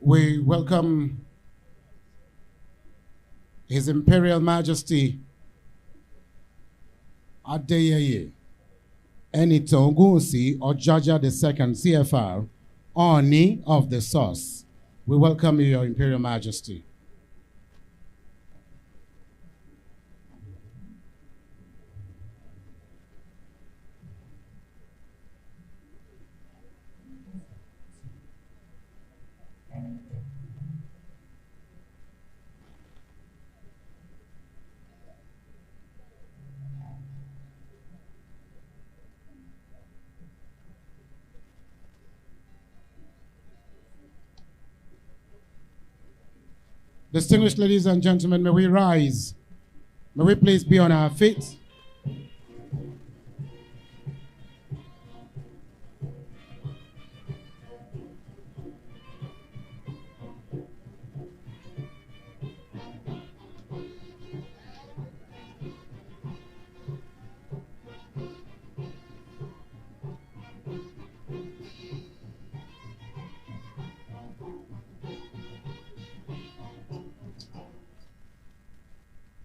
We welcome His Imperial Majesty Adeyeye Enitan Ogunwusi Ojaja II CFR, Oni of the Source. We welcome you, Your Imperial Majesty. Distinguished ladies and gentlemen, may we rise. May we please be on our feet.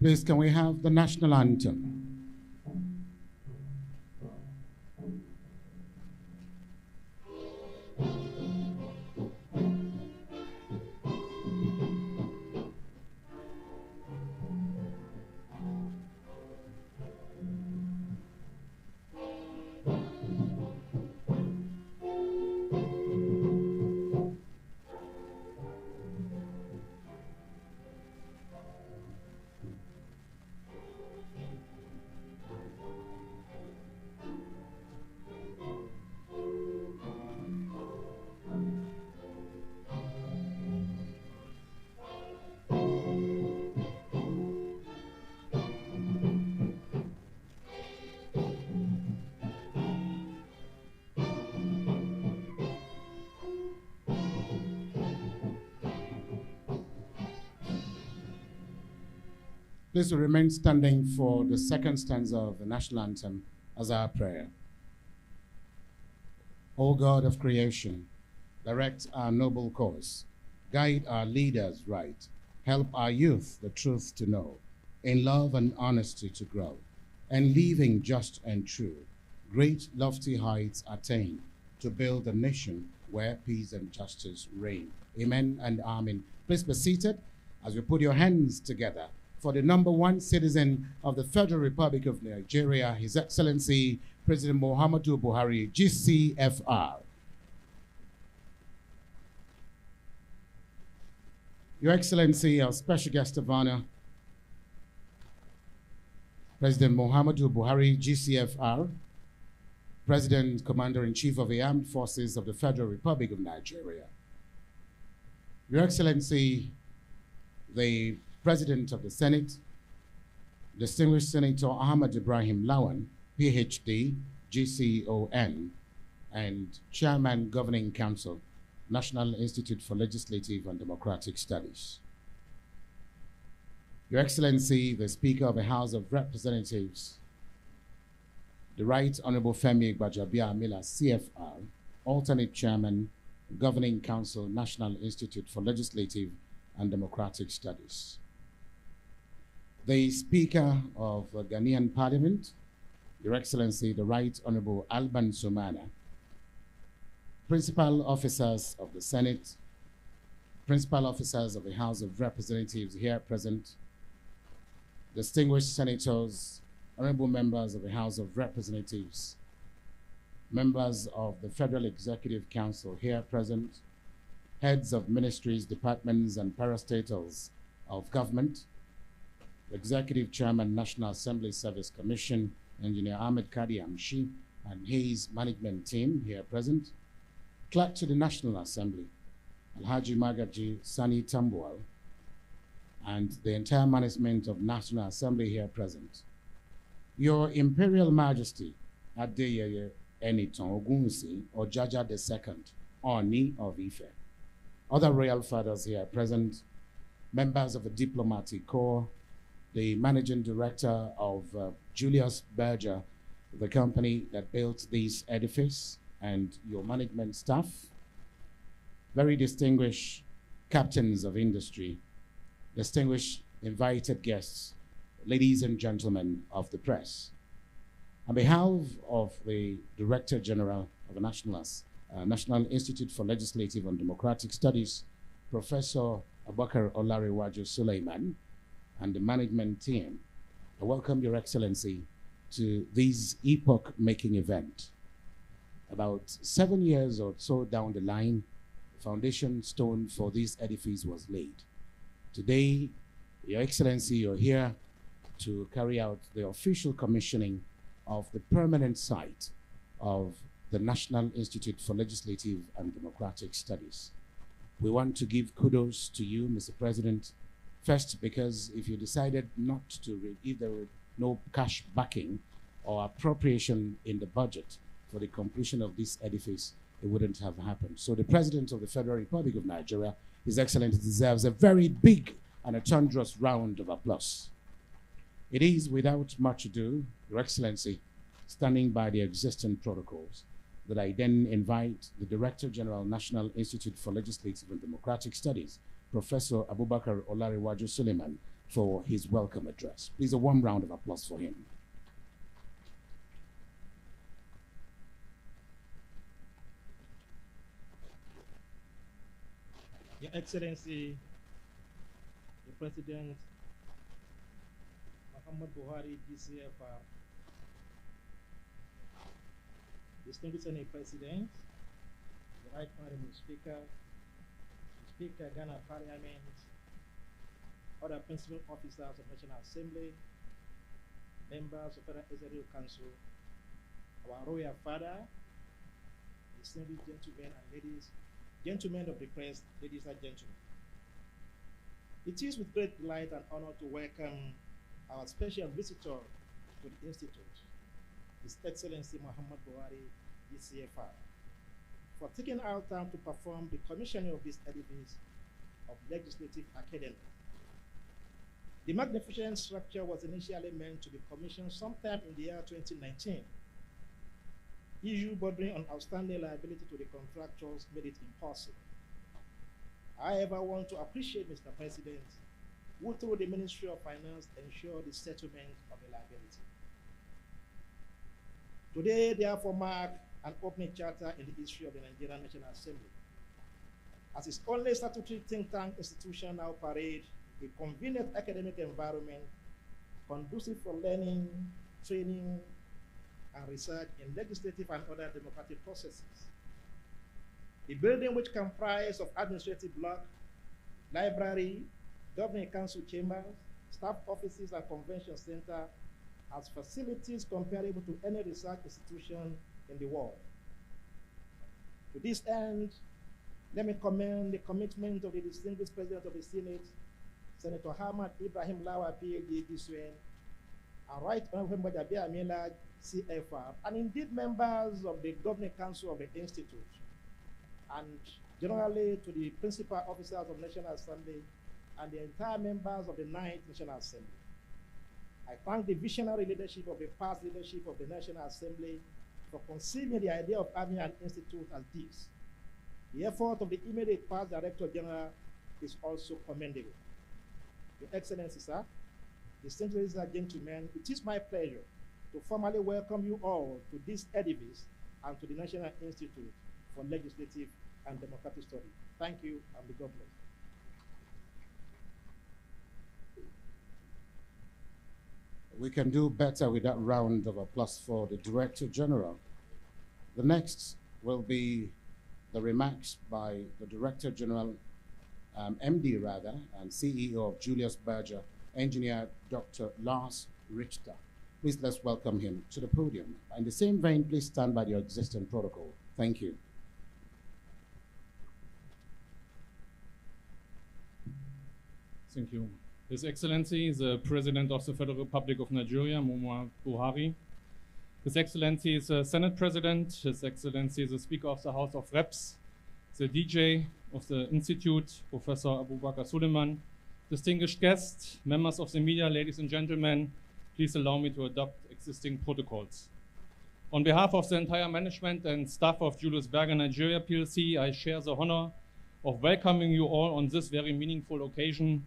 Please, can we have the national anthem? Please remain standing for the second stanza of the national anthem as our prayer. O God of creation, direct our noble course, guide our leaders right, help our youth the truth to know, in love and honesty to grow, and living just and true, great lofty heights attain, to build a nation where peace and justice reign. Amen and amen. Please be seated as we put your hands together for the #1 citizen of the Federal Republic of Nigeria, His Excellency President Muhammadu Buhari, GCFR. Your Excellency, our special guest of honor, President Muhammadu Buhari, GCFR, President, Commander-in-Chief of the Armed Forces of the Federal Republic of Nigeria. Your Excellency, the President of the Senate, Distinguished Senator Ahmad Ibrahim Lawan, PhD, GCON, and Chairman, Governing Council, National Institute for Legislative and Democratic Studies. Your Excellency, the Speaker of the House of Representatives, the Right Honorable Femi Gbajabiamila, CFR, Alternate Chairman, Governing Council, National Institute for Legislative and Democratic Studies. The Speaker of the Ghanaian Parliament, Your Excellency, the Right Honorable Alban Sumana, Principal Officers of the Senate, Principal Officers of the House of Representatives here present, distinguished senators, honorable members of the House of Representatives, members of the Federal Executive Council here present, heads of ministries, departments, and parastatals of government, Executive Chairman, National Assembly Service Commission, Engineer Ahmed Kadi Amshi, and his management team here present, Clerk to the National Assembly, Alhaji Magaji Sani Tambuwal, and the entire management of National Assembly here present. Your Imperial Majesty, Adeyeye Enitan Ogunwusi Ojaja II, Oni of Ife, other royal fathers here present, members of the diplomatic corps, the managing director of Julius Berger, the company that built this edifice, and your management staff, very distinguished captains of industry, distinguished invited guests, ladies and gentlemen of the press. On behalf of the Director General of the National Institute for Legislative and Democratic Studies, Professor Abubakar Olariwaju Suleiman, and the management team, I welcome Your Excellency to this epoch-making event. About 7 years or so down the line, the foundation stone for this edifice was laid. Today, Your Excellency, you're here to carry out the official commissioning of the permanent site of the National Institute for Legislative and Democratic Studies. We want to give kudos to you, Mr. President, first because if you decided not to, if there were no cash backing or appropriation in the budget for the completion of this edifice, it wouldn't have happened. So the President of the Federal Republic of Nigeria, His Excellency, deserves a very big and a thunderous round of applause. It is without much ado, Your Excellency, standing by the existing protocols, that I then invite the Director General, National Institute for Legislative and Democratic Studies, Professor Abubakar Olariwaju Suleiman, for his welcome address. Please, a warm round of applause for him. Your Excellency, the President, Muhammadu Buhari, GCFR, distinguished Senate President, the Right Honorable Speaker, Speaker, Ghana Parliament, other principal officers of National Assembly, members of Federal Executive Council, our royal father, distinguished gentlemen and ladies, gentlemen of the press, ladies and gentlemen. It is with great delight and honor to welcome our special visitor to the Institute, His Excellency Muhammadu Buhari, GCFR, for taking our time to perform the commissioning of this edifice of Legislative Academy. The magnificent structure was initially meant to be commissioned sometime in the year 2019. Issue bordering on outstanding liability to the contractors made it impossible. I however want to appreciate Mr. President, who through the Ministry of Finance ensured the settlement of the liability. Today, therefore, mark an opening chapter in the history of the Nigerian National Assembly. As its only statutory think tank institution now parade a convenient academic environment conducive for learning, training, and research in legislative and other democratic processes. The building, which comprises of administrative block, library, governing council chambers, staff offices, and convention center, has facilities comparable to any research institution in the world. To this end, let me commend the commitment of the distinguished President of the Senate, Senator Ahmad Ibrahim Lawa, PhD, DSWN, and Right Honorable Jabi Amila, CFR, and indeed members of the Governing Council of the Institute, and generally to the principal officers of National Assembly and the entire members of the 9th National Assembly. I thank the visionary leadership of the past leadership of the National Assembly for conceiving the idea of having an institute as this. The effort of the immediate past Director General is also commendable. Your Excellency, sir, distinguished ladies and gentlemen, it is my pleasure to formally welcome you all to this edifice and to the National Institute for Legislative and Democratic Studies. Thank you, and may God bless. We can do better with that round of applause for the Director General. The next will be the remarks by the Director General, MD rather, and CEO of Julius Berger, Engineer Dr. Lars Richter. Please let's welcome him to the podium. In the same vein, please stand by your existing protocol. Thank you. Thank you. His Excellency, the President of the Federal Republic of Nigeria, Muhammadu Buhari. His Excellency, the Senate President. His Excellency, the Speaker of the House of Reps. The DJ of the Institute, Professor Abubakar Suleiman. Distinguished guests, members of the media, ladies and gentlemen, please allow me to adopt existing protocols. On behalf of the entire management and staff of Julius Berger Nigeria PLC, I share the honor of welcoming you all on this very meaningful occasion,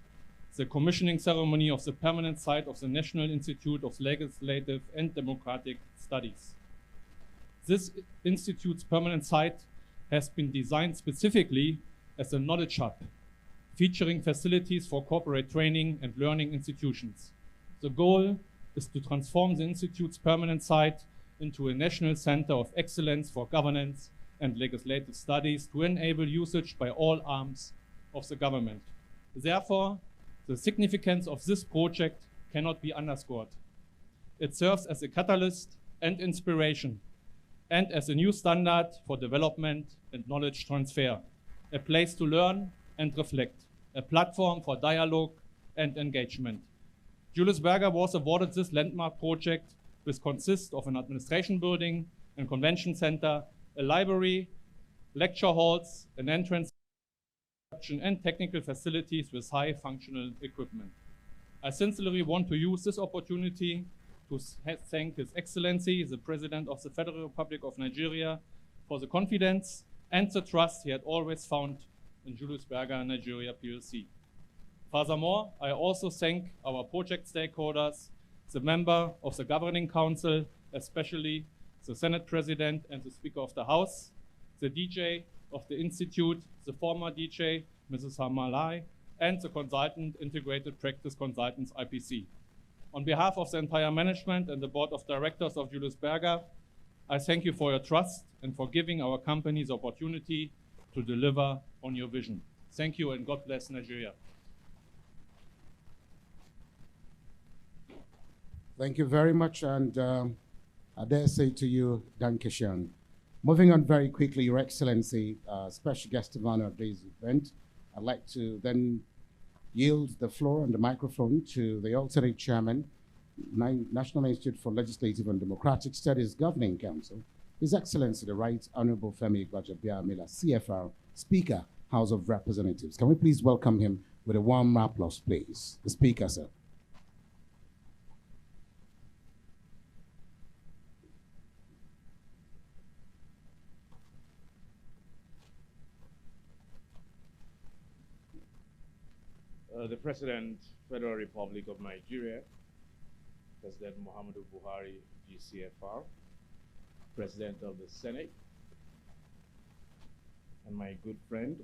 the commissioning ceremony of the permanent site of the National Institute of Legislative and Democratic Studies. This institute's permanent site has been designed specifically as a knowledge hub, featuring facilities for corporate training and learning institutions. The goal is to transform the institute's permanent site into a national center of excellence for governance and legislative studies to enable usage by all arms of the government. Therefore, the significance of this project cannot be underscored. It serves as a catalyst and inspiration, and as a new standard for development and knowledge transfer, a place to learn and reflect, a platform for dialogue and engagement. Julius Berger was awarded this landmark project, which consists of an administration building and convention center, a library, lecture halls, an entrance and technical facilities with high functional equipment. I sincerely want to use this opportunity to thank His Excellency, the President of the Federal Republic of Nigeria, for the confidence and the trust he had always found in Julius Berger Nigeria PLC. Furthermore, I also thank our project stakeholders, the member of the Governing Council, especially the Senate President and the Speaker of the House, the DJ of the Institute, the former DJ, Mrs. Hamalai, and the consultant, Integrated Practice Consultants, IPC. On behalf of the entire management and the Board of Directors of Julius Berger, I thank you for your trust and for giving our company the opportunity to deliver on your vision. Thank you, and God bless Nigeria. Thank you very much, and I dare say to you, Danke schön. Moving on very quickly, Your Excellency, special guest of honor of today's event, I'd like to then yield the floor and the microphone to the alternate chairman, National Institute for Legislative and Democratic Studies Governing Council, His Excellency the Right Honorable Femi Gbajabiamila, CFR, Speaker, House of Representatives. Can we please welcome him with a warm applause, please? The Speaker, sir. The President, Federal Republic of Nigeria, President Muhammadu Buhari, GCFR, President of the Senate, and my good friend,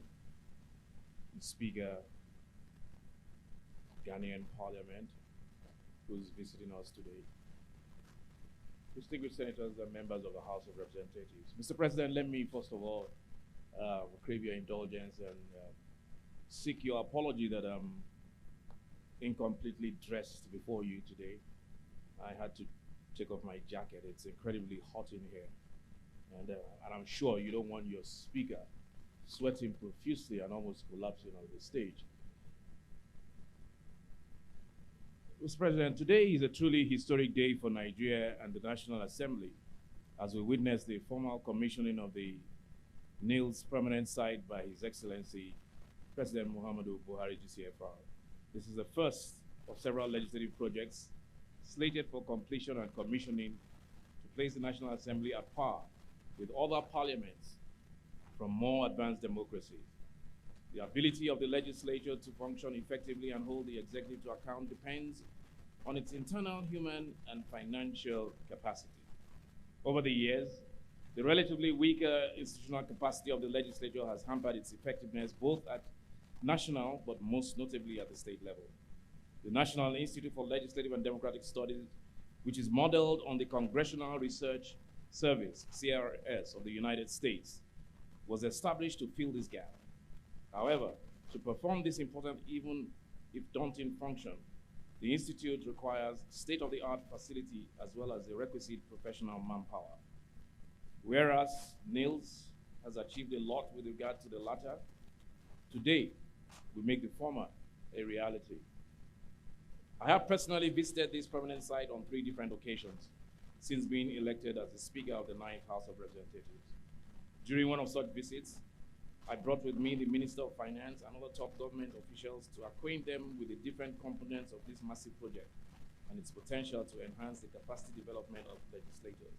the Speaker, Ghanaian Parliament, who's visiting us today. Distinguished senators and members of the House of Representatives. Mr. President, let me first of all crave your indulgence and seek your apology that I'm incompletely dressed before you today. I had to take off my jacket. It's incredibly hot in here. And I'm sure you don't want your speaker sweating profusely and almost collapsing on the stage. Mr. President, today is a truly historic day for Nigeria and the National Assembly as we witness the formal commissioning of the Nilds permanent site by His Excellency President Muhammadu Buhari, GCFR. This is the first of several legislative projects slated for completion and commissioning to place the National Assembly at par with other parliaments from more advanced democracies. The ability of the legislature to function effectively and hold the executive to account depends on its internal human and financial capacity. Over the years, the relatively weaker institutional capacity of the legislature has hampered its effectiveness both at national, but most notably at the state level. The National Institute for Legislative and Democratic Studies, which is modeled on the Congressional Research Service, CRS, of the United States, was established to fill this gap. However, to perform this important, even if daunting function, the Institute requires state-of-the-art facility as well as the requisite professional manpower. Whereas Nilds has achieved a lot with regard to the latter, today we make the former a reality. I have personally visited this permanent site on 3 different occasions since being elected as the Speaker of the 9th House of Representatives. During one of such visits, I brought with me the Minister of Finance and other top government officials to acquaint them with the different components of this massive project and its potential to enhance the capacity development of legislators,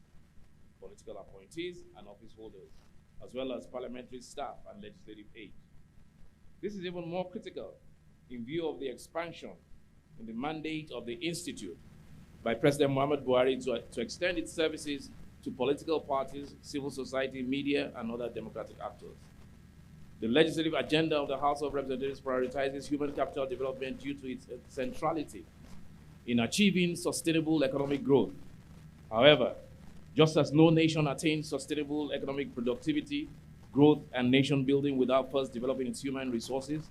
political appointees, and office holders, as well as parliamentary staff and legislative aides. This is even more critical in view of the expansion in the mandate of the Institute by President Muhammadu Buhari to extend its services to political parties, civil society, media, and other democratic actors. The legislative agenda of the House of Representatives prioritizes human capital development due to its centrality in achieving sustainable economic growth. However, just as no nation attains sustainable economic productivity, growth, and nation building without first developing its human resources,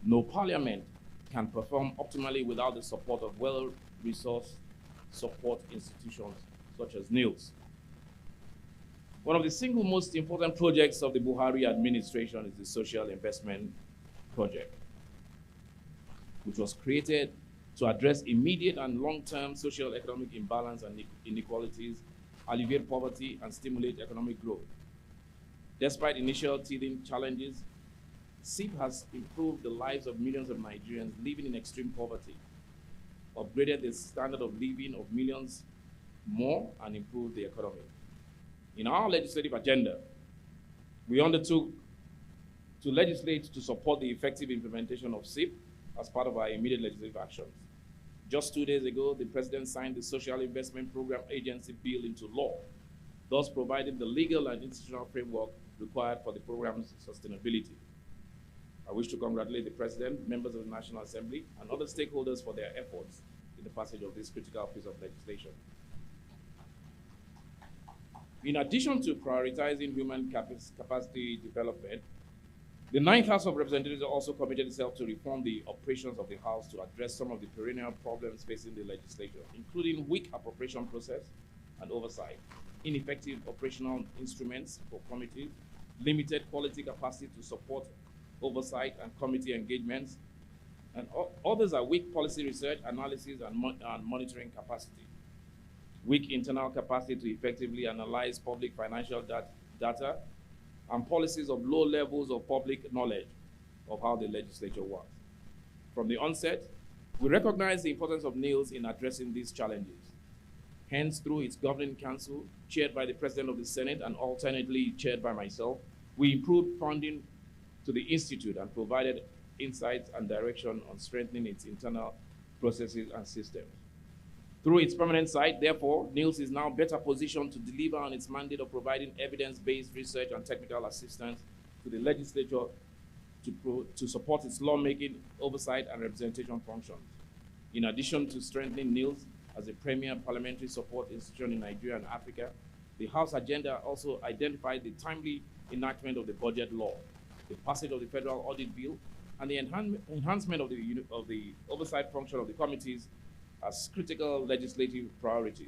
no parliament can perform optimally without the support of well-resourced support institutions such as Nilds. One of the single most important projects of the Buhari administration is the Social Investment Project, which was created to address immediate and long-term social economic imbalance and inequalities, alleviate poverty, and stimulate economic growth. Despite initial teething challenges, SIP has improved the lives of millions of Nigerians living in extreme poverty, upgraded the standard of living of millions more, and improved the economy. In our legislative agenda, we undertook to legislate to support the effective implementation of SIP as part of our immediate legislative actions. Just 2 days ago, the President signed the Social Investment Program Agency Bill into law, thus providing the legal and institutional framework required for the program's sustainability. I wish to congratulate the President, members of the National Assembly, and other stakeholders for their efforts in the passage of this critical piece of legislation. In addition to prioritizing human capacity development, the Ninth House of Representatives also committed itself to reform the operations of the House to address some of the perennial problems facing the legislature, including weak appropriation process and oversight, ineffective operational instruments for committees, limited quality capacity to support oversight and committee engagements, and others are weak policy research, analysis, and monitoring capacity, weak internal capacity to effectively analyze public financial data, and policies of low levels of public knowledge of how the legislature works. From the onset, we recognize the importance of Nilds in addressing these challenges. Hence, through its governing council, chaired by the President of the Senate and alternately chaired by myself, we improved funding to the Institute and provided insights and direction on strengthening its internal processes and systems. Through its permanent site, therefore, Nilds is now better positioned to deliver on its mandate of providing evidence-based research and technical assistance to the legislature to support its lawmaking, oversight, and representation functions. In addition to strengthening Nilds as a premier parliamentary support institution in Nigeria and Africa, the House agenda also identified the timely enactment of the budget law, the passage of the Federal Audit Bill, and the enhancement of the oversight function of the committees as critical legislative priorities.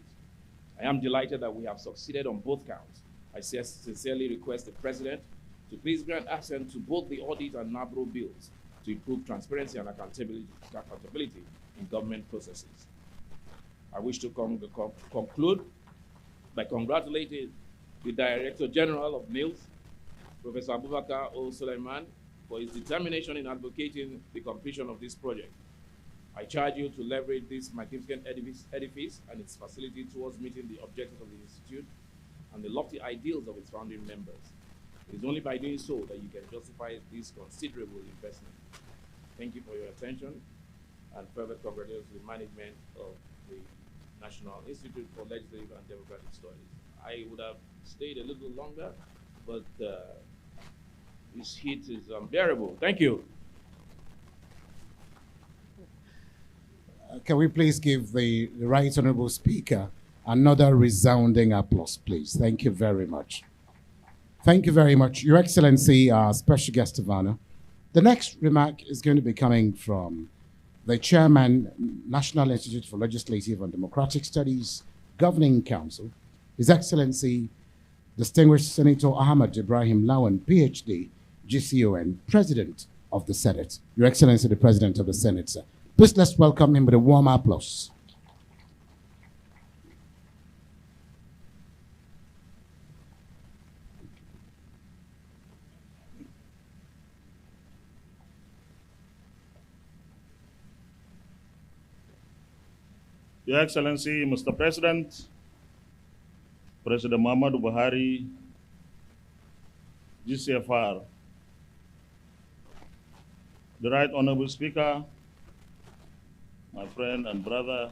I am delighted that we have succeeded on both counts. I sincerely request the President to please grant assent to both the audit and NABRO bills to improve transparency and accountability in government processes. I wish to conclude by congratulating the Director General of Nilds, Professor Abubakar O. Suleiman, for his determination in advocating the completion of this project. I charge you to leverage this magnificent edifice and its facility towards meeting the objectives of the Institute and the lofty ideals of its founding members. It is only by doing so that you can justify this considerable investment. Thank you for your attention, and further congratulations to the management of the National Institute for Legislative and Democratic Studies. I would have stayed a little longer, but this heat is unbearable. Thank you. Can we please give the Right Honorable Speaker another resounding applause, please? Thank you very much. Thank you very much. Your Excellency, our special guest of honor. The next remark is going to be coming from the Chairman, National Institute for Legislative and Democratic Studies, Governing Council, His Excellency, Distinguished Senator Ahmad Ibrahim Lawan, PhD, GCON, President of the Senate. Your Excellency, the President of the Senate, sir. Please let's welcome him with a warm applause. Your Excellency, Mr. President, President Muhammadu Buhari, GCFR, the Right Honorable Speaker, my friend and brother,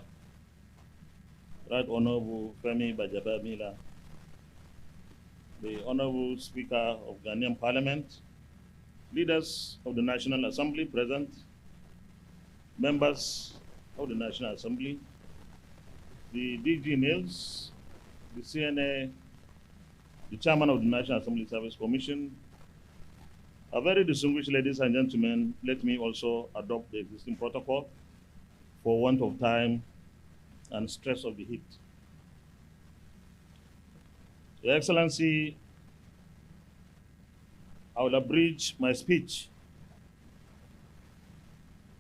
Right Honorable Femi Bajabamila, the Honorable Speaker of Ghanaian Parliament, leaders of the National Assembly present, members of the National Assembly, the DG Nilds, the CNA, the Chairman of the National Assembly Service Commission, a very distinguished ladies and gentlemen, let me also adopt the existing protocol for want of time and stress of the heat. Your Excellency, I will abridge my speech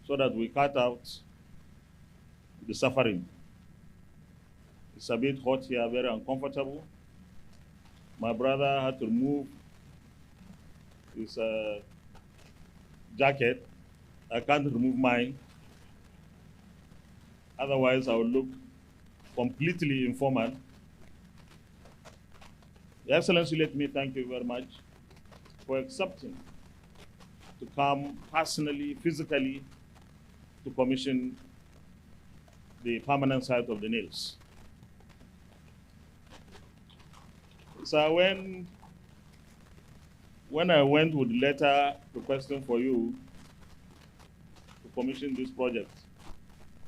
so that we cut out the suffering. It's a bit hot here, very uncomfortable. My brother had to remove his jacket. I can't remove mine. Otherwise, I will look completely informal. Your Excellency, let me thank you very much for accepting to come personally, physically, to commission the permanent site of the Nilds. So when I went with the letter requesting for you to commission this project,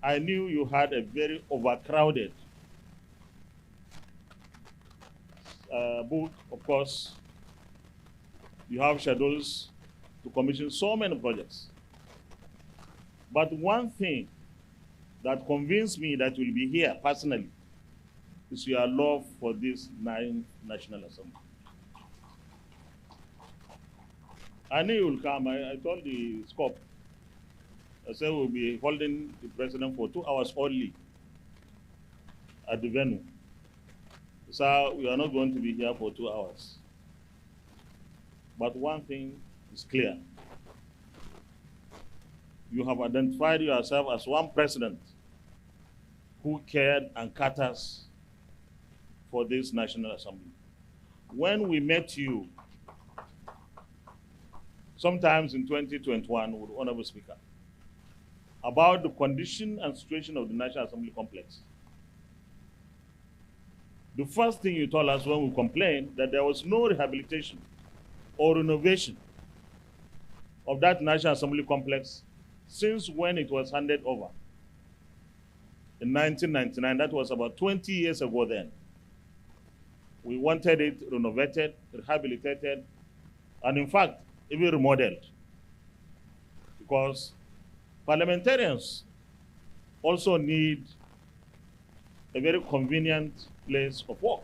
I knew you had a very overcrowded book. Of course, you have schedules to commission so many projects. But one thing that convinced me that you'll be here personally is your love for this 9th National Assembly. I knew you'll come. I told the scope. I said we'll be holding the president for 2 hours only at the venue. So we are not going to be here for 2 hours. But one thing is clear. You have identified yourself as one president who cared and caters for this National Assembly. When we met you, sometimes in 2021 with Honorable Speaker, about the condition and situation of the National Assembly complex, the first thing you told us when we complained that there was no rehabilitation or renovation of that National Assembly complex since when it was handed over in 1999. That was about 20 years ago then. We wanted it renovated, rehabilitated, and in fact, even remodeled. Because parliamentarians also need a very convenient place of work.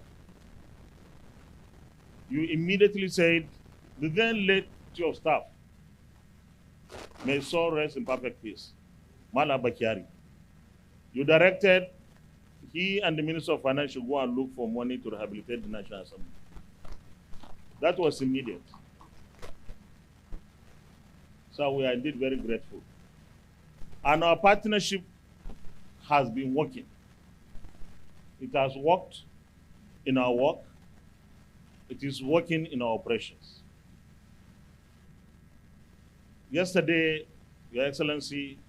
You immediately said, the then late Chief of Staff, may his soul rest in perfect peace, Mala Bakiari. You directed he and the Minister of Finance should go and look for money to rehabilitate the National Assembly. That was immediate. So we are indeed very grateful. And our partnership has been working. It has worked in our work. It is working in our operations. Yesterday, Your Excellency,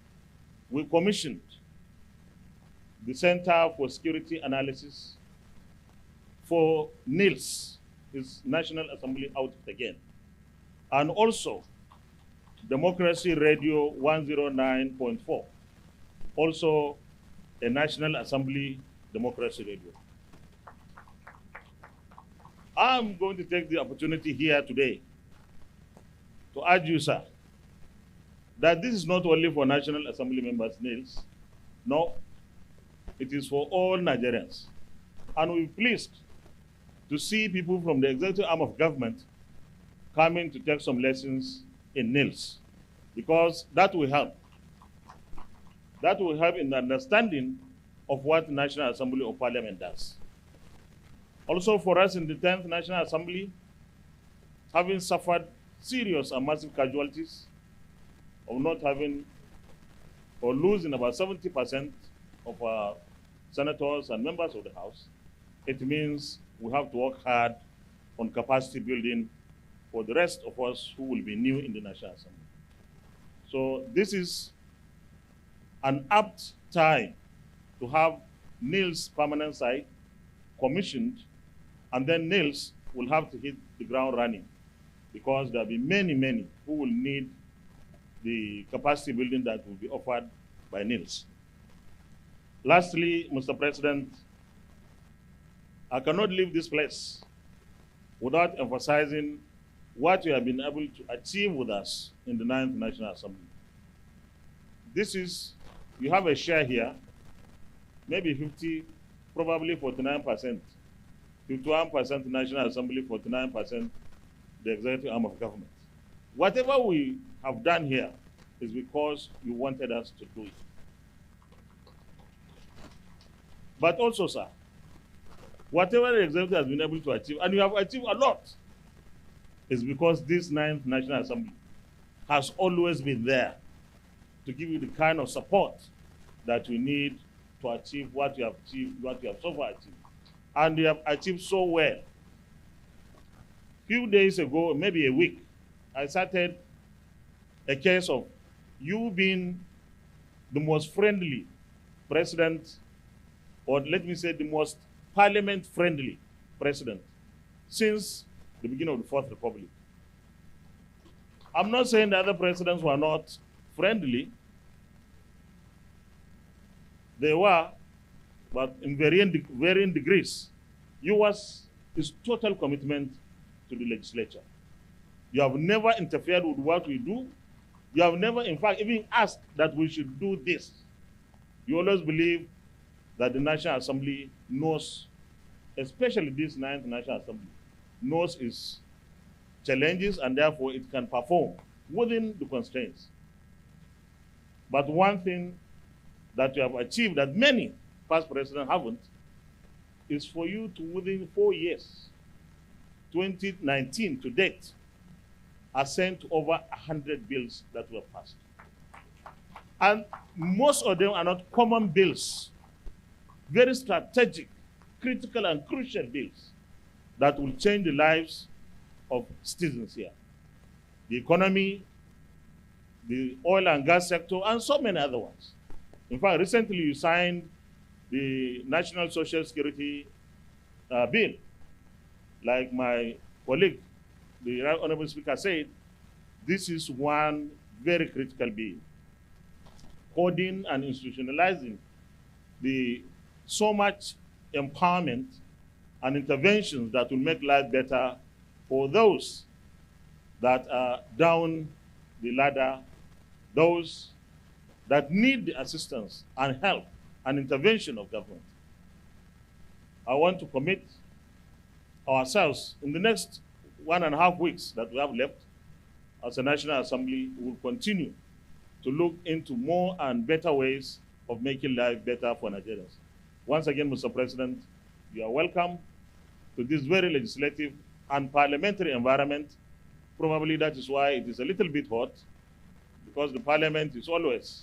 we commissioned the Center for Security Analysis for Nilds, his National Assembly outfit again, and also Democracy Radio 109.4, also a National Assembly Democracy Radio. I'm going to take the opportunity here today to urge you, sir, that this is not only for National Assembly members, Nilds. No, it is for all Nigerians. And we're pleased to see people from the executive arm of government coming to take some lessons in Nilds, because that will help. That will help in the understanding of what the National Assembly or Parliament does. Also for us in the 10th National Assembly, having suffered serious and massive casualties of not having or losing about 70% of our senators and members of the House, it means we have to work hard on capacity building for the rest of us who will be new in the National Assembly. So this is an apt time to have Nilds permanent site commissioned, and then Nilds will have to hit the ground running, because there'll be many, many who will need the capacity building that will be offered by Nilds. Lastly, Mr. President, I cannot leave this place without emphasizing what we have been able to achieve with us in the 9th National Assembly. This is, you have a share here, maybe 50, probably 49%, 51% National Assembly, 49% the executive arm of government. Whatever we have done here is because you wanted us to do it. But also, sir, whatever the executive has been able to achieve, and you have achieved a lot, is because this 9th National Assembly has always been there to give you the kind of support that we need to achieve what you have achieved, what you have so far achieved. And you have achieved so well. A few days ago, maybe a week, I started a case of you being the most friendly president, or let me say the most parliament-friendly president since the beginning of the Fourth Republic. I'm not saying the other presidents were not friendly. They were, but in varying degrees. Yours is total commitment to the legislature. You have never interfered with what we do. You have never, in fact, even asked that we should do this. You always believe that the National Assembly knows, especially this 9th National Assembly, knows its challenges, and therefore it can perform within the constraints. But one thing that you have achieved that many past presidents haven't is for you to, within 4 years, 2019 to date, assent to over 100 bills that were passed. And most of them are not common bills, very strategic, critical and crucial bills that will change the lives of citizens here. The economy, the oil and gas sector, and so many other ones. In fact, recently you signed the National Social Security bill. Like my colleague, the Right Honorable Speaker said, this is one very critical bill. Coding and institutionalizing the so much empowerment and interventions that will make life better for those that are down the ladder, those that need the assistance and help and intervention of government. I want to commit ourselves in the next 1.5 weeks that we have left as a National Assembly. We will continue to look into more and better ways of making life better for Nigerians. Once again, Mr. President, you are welcome to this very legislative and parliamentary environment. Probably that is why it is a little bit hot, because the parliament is always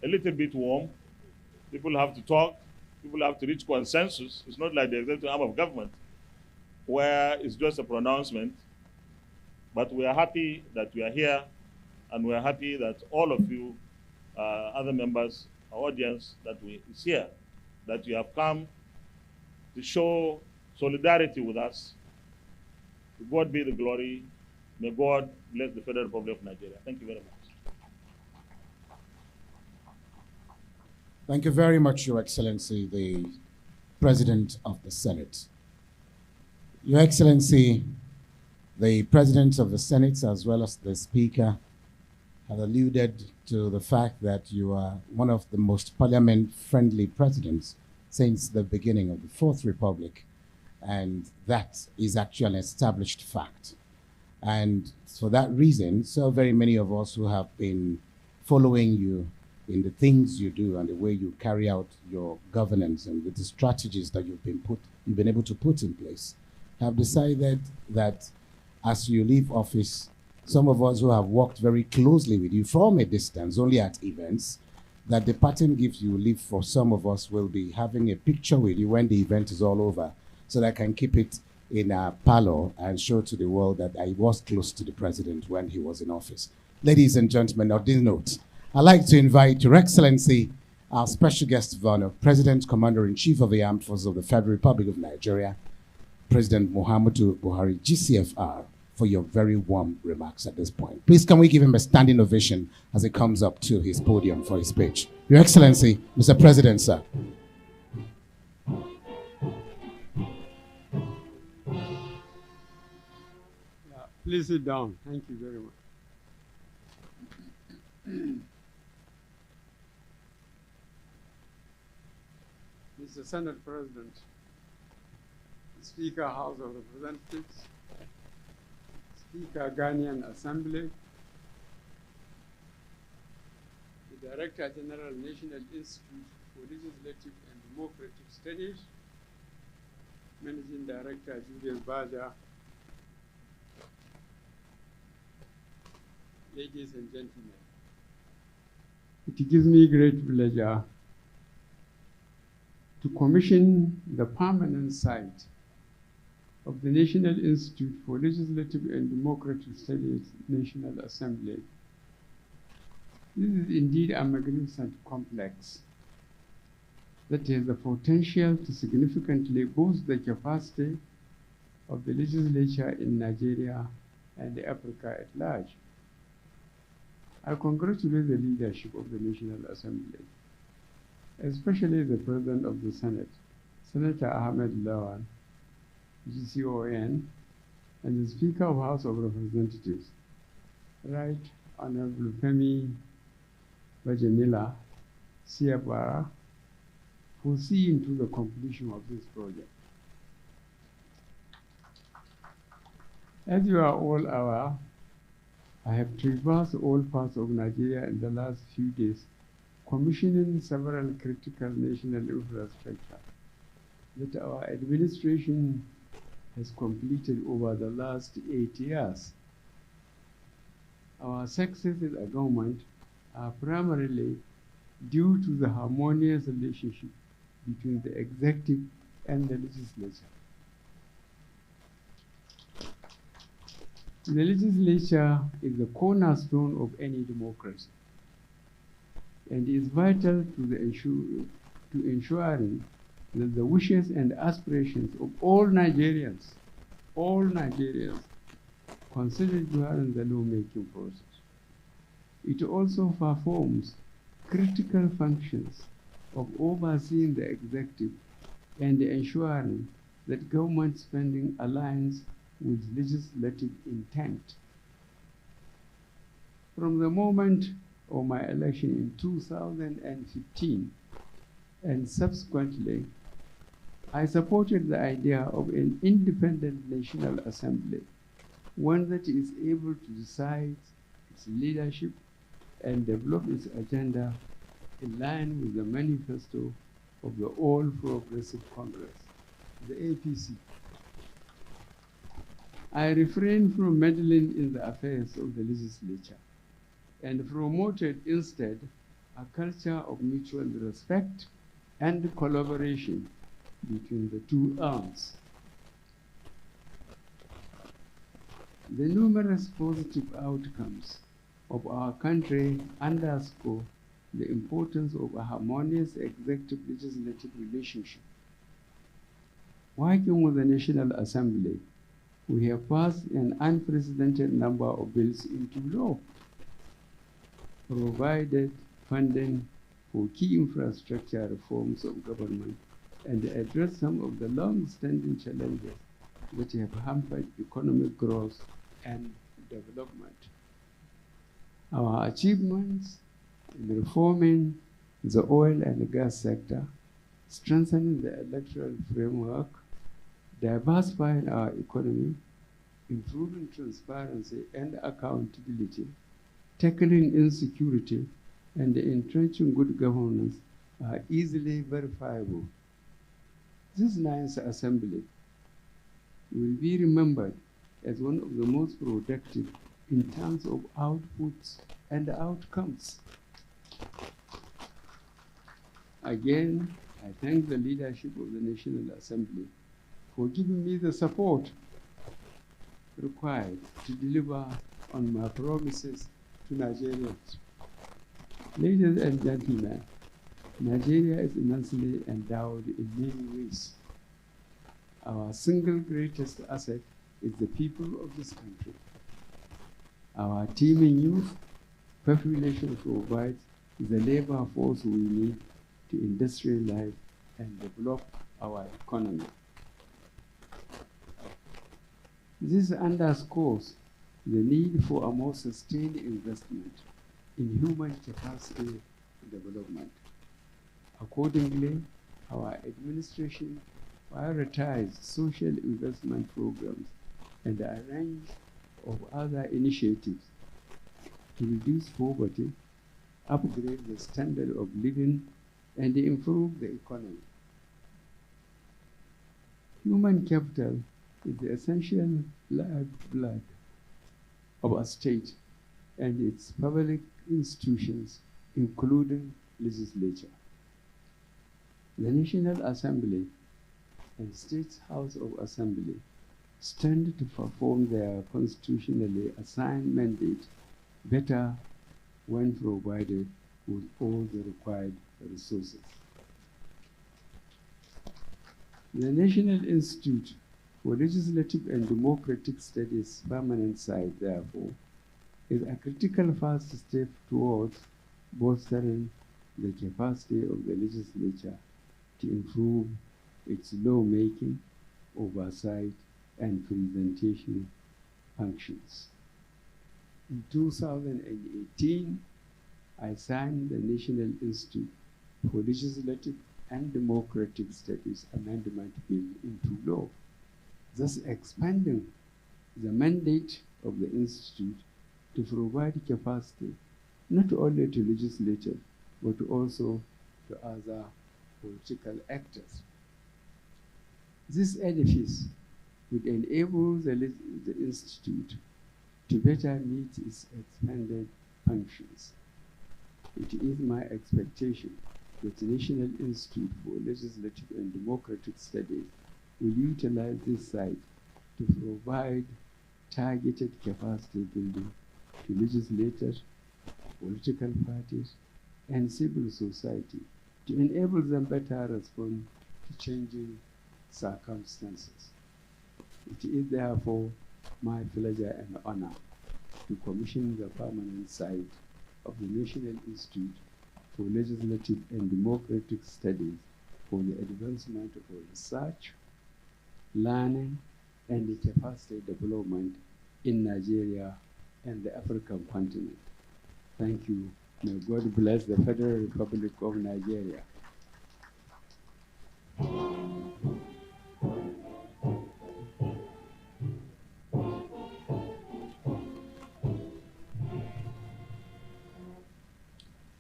a little bit warm. People have to talk, people have to reach consensus. It's not like the executive arm of government, where it's just a pronouncement. But we are happy that we are here, and we are happy that all of you, other members, our audience that is here, that you have come to show solidarity with us. To God be the glory. May God bless the Federal Republic of Nigeria. Thank you very much. Thank you very much, Your Excellency, the President of the Senate. Your Excellency, the President of the Senate, as well as the Speaker, have alluded to the fact that you are one of the most parliament-friendly presidents since the beginning of the Fourth Republic, and that is actually an established fact. And for that reason, so very many of us who have been following you in the things you do and the way you carry out your governance and with the strategies that you've been able to put in place, have decided that as you leave office, some of us who have worked very closely with you from a distance, only at events, that the parting gift you leave for some of us will be having a picture with you when the event is all over, so that I can keep it in a parlor and show to the world that I was close to the president when he was in office. Ladies and gentlemen, on this note, I'd like to invite Your Excellency, our special guest of honor, President Commander-in-Chief of the Armed Forces of the Federal Republic of Nigeria, President Muhammadu Buhari, GCFR, for your very warm remarks at this point. Please, can we give him a standing ovation as he comes up to his podium for his speech? Your Excellency, Mr. President, sir. Please sit down. Thank you very much. Mr. Senate President, Speaker, House of Representatives, Speaker, Ghanaian Assembly, the Director General, National Institute for Legislative and Democratic Studies, Managing Director, Julius Baja, ladies and gentlemen, it gives me great pleasure to commission the permanent site of the National Institute for Legislative and Democratic Studies, National Assembly. This is indeed a magnificent complex that has the potential to significantly boost the capacity of the legislature in Nigeria and Africa at large. I congratulate the leadership of the National Assembly, especially the President of the Senate, Senator Ahmed Lawan, GCON, and the Speaker of House of Representatives, Right Honorable Femi Bajanila, CFR, for seeing to the completion of this project. As you are all aware, I have traversed all parts of Nigeria in the last few days, commissioning several critical national infrastructure that our administration has completed over the last 8 years. Our successes as a government are primarily due to the harmonious relationship between the executive and the legislature. The legislature is the cornerstone of any democracy and is vital to ensuring that the wishes and aspirations of all Nigerians considered during the lawmaking process. It also performs critical functions of overseeing the executive and ensuring that government spending aligns with legislative intent. From the moment of my election in 2015 and subsequently, I supported the idea of an independent National Assembly, one that is able to decide its leadership and develop its agenda in line with the manifesto of the All Progressive Congress, the APC. I refrained from meddling in the affairs of the legislature and promoted instead a culture of mutual respect and collaboration between the two arms. The numerous positive outcomes of our country underscore the importance of a harmonious executive-legislative relationship. Working with the National Assembly, we have passed an unprecedented number of bills into law, provided funding for key infrastructure reforms of government, and addressed some of the long-standing challenges that have hampered economic growth and development. Our achievements in reforming the oil and gas sector, strengthening the electoral framework, diversifying our economy, improving transparency and accountability, tackling insecurity, and entrenching good governance are easily verifiable. This ninth assembly will be remembered as one of the most productive in terms of outputs and outcomes. Again, I thank the leadership of the National Assembly for giving me the support required to deliver on my promises to Nigerians. Ladies and gentlemen, Nigeria is immensely endowed in many ways. Our single greatest asset is the people of this country. Our teeming youth population provides the labor force we need to industrialize and develop our economy. This underscores the need for a more sustained investment in human capacity development. Accordingly, our administration prioritized social investment programs and a range of other initiatives to reduce poverty, upgrade the standard of living, and improve the economy. Human capital is the essential lifeblood of a state and its public institutions, including legislature. The National Assembly and States House of Assembly stand to perform their constitutionally assigned mandate better when provided with all the required resources. The National Institute for Legislative and Democratic Studies permanent site, therefore, is a critical first step towards bolstering the capacity of the legislature to improve its lawmaking, oversight, and presentation functions. In 2018, I signed the National Institute for Legislative and Democratic Studies Amendment Bill into law, thus expanding the mandate of the Institute to provide capacity not only to legislators, but also to other political actors. This edifice would enable the Institute to better meet its expanded functions. It is my expectation that the National Institute for Legislative and Democratic Studies will utilize this site to provide targeted capacity building to legislators, political parties, and civil society to enable them better respond to changing circumstances. It is therefore my pleasure and honor to commission the permanent site of the National Institute for Legislative and Democratic Studies for the advancement of research, learning, and capacity development in Nigeria and the African continent. Thank you. May God bless the Federal Republic of Nigeria.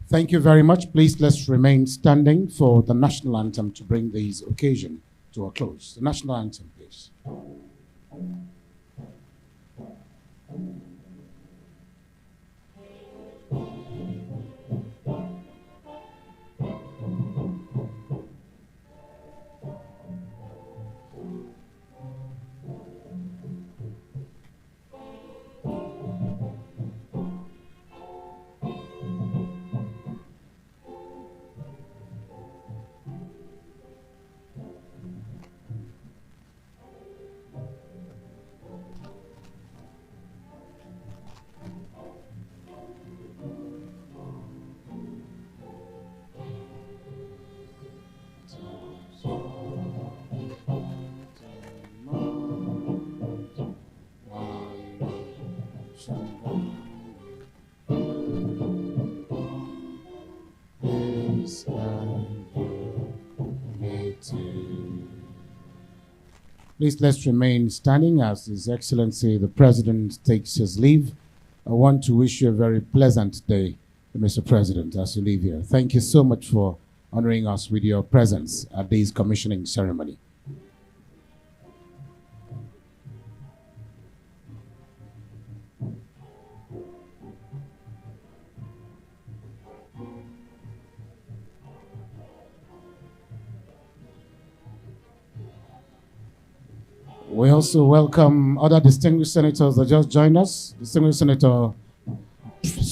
Thank you very much. Please let's remain standing for the national anthem to bring this occasion to a close. The national anthem, please. Please let's remain standing as His Excellency the President takes his leave. I want to wish you a very pleasant day, Mr. President, as you leave here. Thank you so much for honoring us with your presence at this commissioning ceremony. We also welcome other distinguished senators that just joined us. Distinguished Senator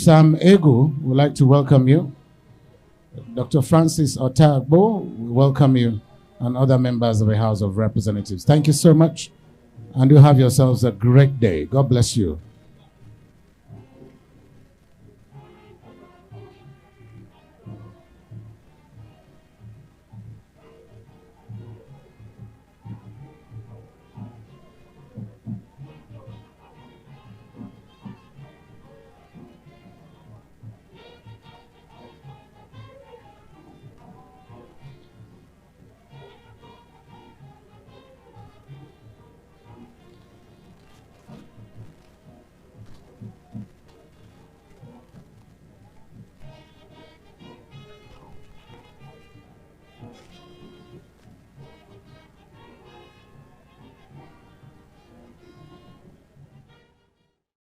Sam Egu would like to welcome you. Dr. Francis Otagbo, we welcome you, and other members of the House of Representatives. Thank you so much, and you have yourselves a great day. God bless you.